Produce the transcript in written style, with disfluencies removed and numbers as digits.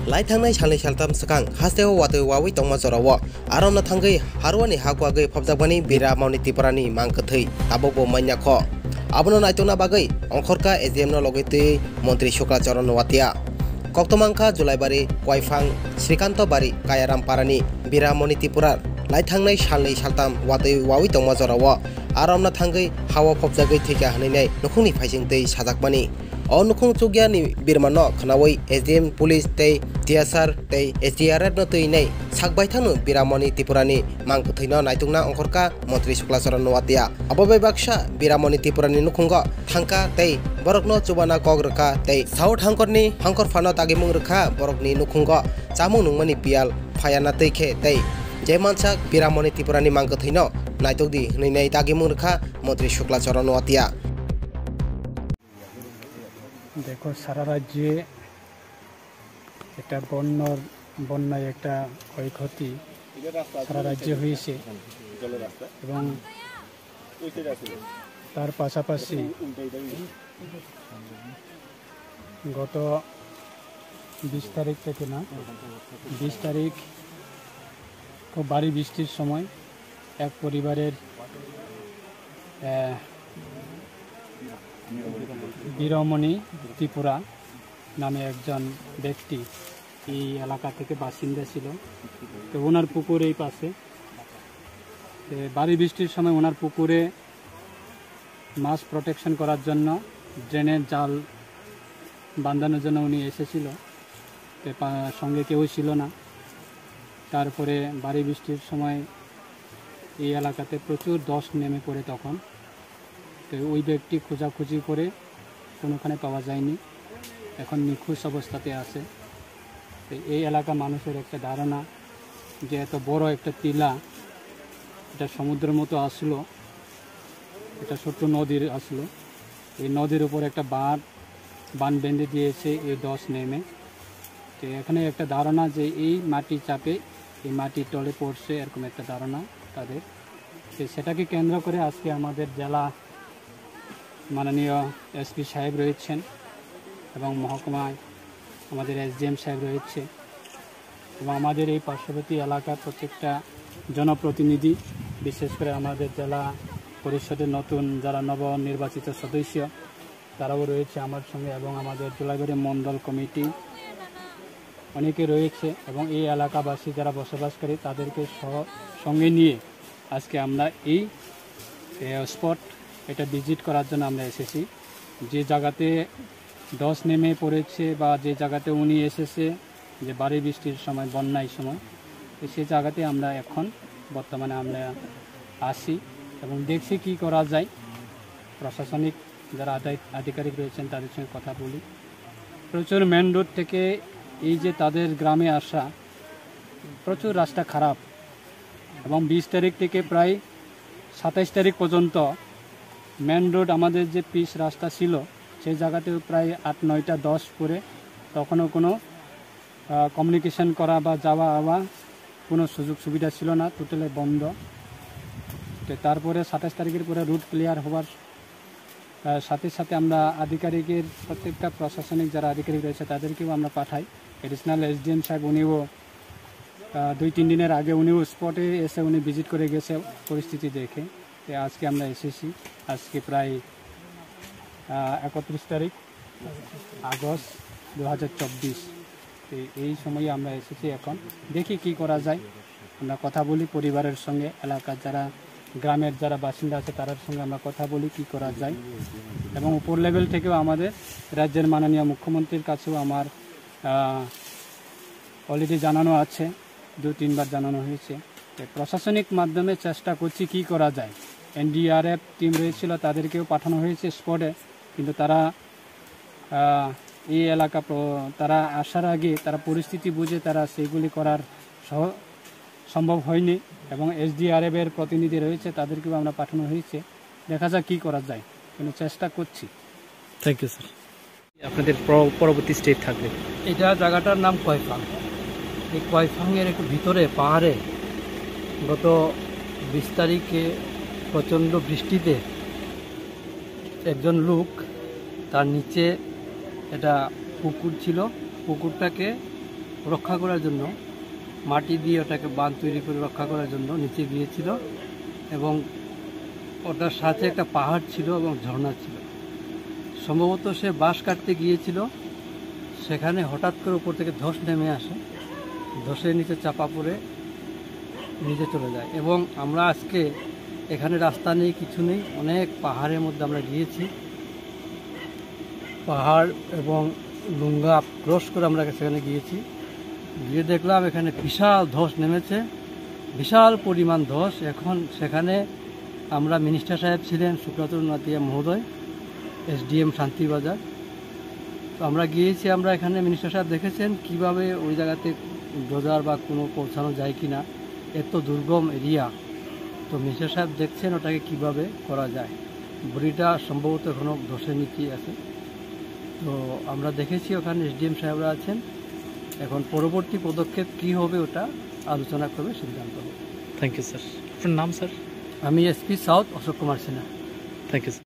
lai thangnai salni saltam sakang hasteo watoi wawi tongma jorawo aromna thangai harwani hakwagai phapjakbani bira mauni tiparani mangkthei abobo manya kho abono naitona bagai ongkhorka AGM no logaitei মন্ত্রী শুক্লাচরণ নোয়াতিয়া কক্তমাংখা জুলাইবারি কয়ফাং শ্রীকান্ত বাড়ি কায়ারাম পারানি বিরামণি ত্রিপুরার লাই থাংনাই সালनै সালতাম ওয়াতৈ ওয়াwi tongma jorao aromna thangai hawa phopjagai thika hanai nukhungni phaising tei sajakmani o nukhung chugyani birmano khnawai AGM police tei TSR tei SDRF no tei nei sakbai thanu biramoni Tripurani mangkuthaino naitungna ongkhorka মন্ত্রী Shuklacharan Noatia abobai baksa biramoni Tripurani nukhungo thangka tei borokno chubana kograka tei south hangkorni hangkor phano tagimung rkha borokni nukhungo chamung nungmani pial phayana tei khe tei je mansak biramoni Tripurani mangkuthaino naitokdi hninai tagimung rkha মন্ত্রী শুক্লাচরণ নোয়াতিয়া। देखो सारा राज्ये একটা বন্যায় একটা ক্ষয়ক্ষতি সারা রাজ্যে হয়েছে এবং তার পাশাপাশি গত 20 তারিখ থেকে 20 তারিখ খুব ভারী বৃষ্টির সময় এক পরিবারের বীরমণি ত্রিপুরা নামে একজন ব্যক্তি এই এলাকা থেকে বাসিন্দা ছিল। তো ওনার পুকুর এই পাশে ভারী বৃষ্টির সময় ওনার পুকুরে মাছ প্রোটেকশন করার জন্য ড্রেনের জাল বাঁধানোর জন্য উনি এসেছিল, সঙ্গে কেউ ছিল না। তারপরে ভারী বৃষ্টির সময় এই এলাকাতে প্রচুর ধস নেমে পড়ে তখন। তো ওই ব্যক্তি খোঁজাখুঁজি করে কোনোখানে পাওয়া যায়নি, এখন নিখোঁজ অবস্থাতে আছে। তো এই এলাকা মানুষের একটা ধারণা যে এত বড় একটা টিলা এটা সমুদ্রের মতো আসলো, এটা ছোট্ট নদীর আসলো, এই নদীর উপর একটা বান বেঁধে দিয়েছে এই ধস নেমে। তো এখানে একটা ধারণা যে এই মাটি চাপে এই মাটির তলে পড়ছে, এরকম একটা ধারণা তাদের। তো সেটাকে কেন্দ্র করে আজকে আমাদের জেলা মাননীয় এসপি সাহেব রয়েছেন এবং মহকুমায় আমাদের SDM সাহেব রয়েছে এবং আমাদের এই পার্শ্ববর্তী এলাকার প্রত্যেকটা জনপ্রতিনিধি, বিশেষ করে আমাদের জেলা পরিষদের নতুন যারা নবনির্বাচিত সদস্য তারাও রয়েছে আমার সঙ্গে এবং আমাদের জুলাইবাড়ি মণ্ডল কমিটি অনেকে রয়েছে এবং এই এলাকাবাসী যারা বসবাসকারী তাদেরকে সঙ্গে নিয়ে আজকে আমরা এই স্পট এটা ভিজিট করার জন্য আমরা এসেছি। যে জায়গাতে ধস নেমে পড়েছে বা যে জায়গাতে উনি এসেছে যে ভারী বৃষ্টির সময় বন্যার সময়, সেই জায়গাতে আমরা এখন বর্তমানে আমরা আসি এবং দেখছি কি করা যায়। প্রশাসনিক যারা আধিকারিক রয়েছেন তাদের সঙ্গে কথা বলি। প্রচুর মেন রোড থেকে এই যে তাদের গ্রামে আসা প্রচুর রাস্তা খারাপ এবং 20 তারিখ থেকে প্রায় 27 তারিখ পর্যন্ত মেন রোড আমাদের যে পিচ রাস্তা ছিল সেই জায়গাতেও প্রায় 8, 9টা 10 করে তখনও কোনো কমিউনিকেশন করা বা যাওয়া আওয়া কোনো সুযোগ সুবিধা ছিল না, টোটালি বন্ধ। তো তারপরে 27 তারিখের পরে রুট ক্লিয়ার হওয়ার সাথে সাথে আমরা আধিকারিকের প্রত্যেকটা প্রশাসনিক যারা আধিকারিক রয়েছে তাদেরকেও আমরা পাঠাই। এডিশনাল SDM সাহেব উনিও 2-3 দিনের আগে উনিও স্পটে এসে উনি ভিজিট করে গেছে পরিস্থিতি দেখে। তো আজকে আমরা এসেছি, আজকে প্রায় 31 তারিখ আগস্ট 2024। তো এই সময়ে আমরা এসেছি, এখন দেখি কি করা যায়। আমরা কথা বলি পরিবারের সঙ্গে, এলাকার যারা গ্রামের যারা বাসিন্দা আছে তাদের সঙ্গে আমরা কথা বলি কি করা যায় এবং উপর লেভেল থেকেও আমাদের রাজ্যের মাননীয় মুখ্যমন্ত্রীর কাছেও আমার অলরেডি জানানো আছে, 2-3 বার জানানো হয়েছে। প্রশাসনিক মাধ্যমে চেষ্টা করছি কি করা যায়। NDRF টিম রয়েছিল তাদেরকেও পাঠানো হয়েছে স্পটে, কিন্তু তারা এই এলাকা তারা আসার আগে তারা পরিস্থিতি বুঝে তারা সেইগুলি করার সম্ভব হয়নি এবং SDRF এর প্রতিনিধি রয়েছে তাদেরকেও আমরা পাঠানো হয়েছে। দেখা যাক কী করা যায়, কিন্তু চেষ্টা করছি। Thank you sir. আপনাদের পরবর্তী স্টেপ থাকবে। এটা জায়গাটার নাম কয়ফাং। এই কয়ফাংয়ের একটু ভিতরে পাহাড়ে গত 20 তারিখে প্রচণ্ড বৃষ্টিতে একজন লোক তার নিচে এটা পুকুর ছিল, পুকুরটাকে রক্ষা করার জন্য মাটি দিয়ে ওটাকে বাঁধ তৈরি করে রক্ষা করার জন্য নিচে গিয়েছিল এবং ওটার সাথে একটা পাহাড় ছিল এবং ঝর্ণা ছিল। সম্ভবত সে বাঁশ কাটতে গিয়েছিল, সেখানে হঠাৎ করে উপর থেকে ধস নেমে আসে, ধসের নিচে চাপা পড়ে নিচে চলে যায়। এবং আমরা আজকে এখানে রাস্তা নেই, কিছু নেই, অনেক পাহাড়ের মধ্যে আমরা গিয়েছি, পাহাড় এবং লুঙ্গা ক্রস করে আমরা সেখানে গিয়েছি, গিয়ে দেখলাম এখানে বিশাল ধস নেমেছে, বিশাল পরিমাণ ধস। এখন সেখানে আমরা মিনিস্টার সাহেব ছিলেন সুব্রত নাতিয়া মহোদয়, SDM শান্তিবাজার, তো আমরা গিয়েছি। আমরা এখানে মিনিস্টার সাহেব দেখেছেন কিভাবে ওই জায়গাতে ডোজার বা কোনো পৌঁছানো যায় কি না, এত দুর্গম এরিয়া। তো মিনিস্টার সাহেব দেখছেন ওটাকে কিভাবে করা যায়। বড়িটা সম্ভবত এখনও ধসের নিচেই আছে। তো আমরা দেখেছি ওখানে SDM সাহেবরা আছেন, এখন পরবর্তী পদক্ষেপ কী হবে ওটা আলোচনা করবে, সিদ্ধান্ত হবে। Thank you sir. আপনার নাম স্যার? আমি SP south Ashok Kumar Sinha. Thank you sir.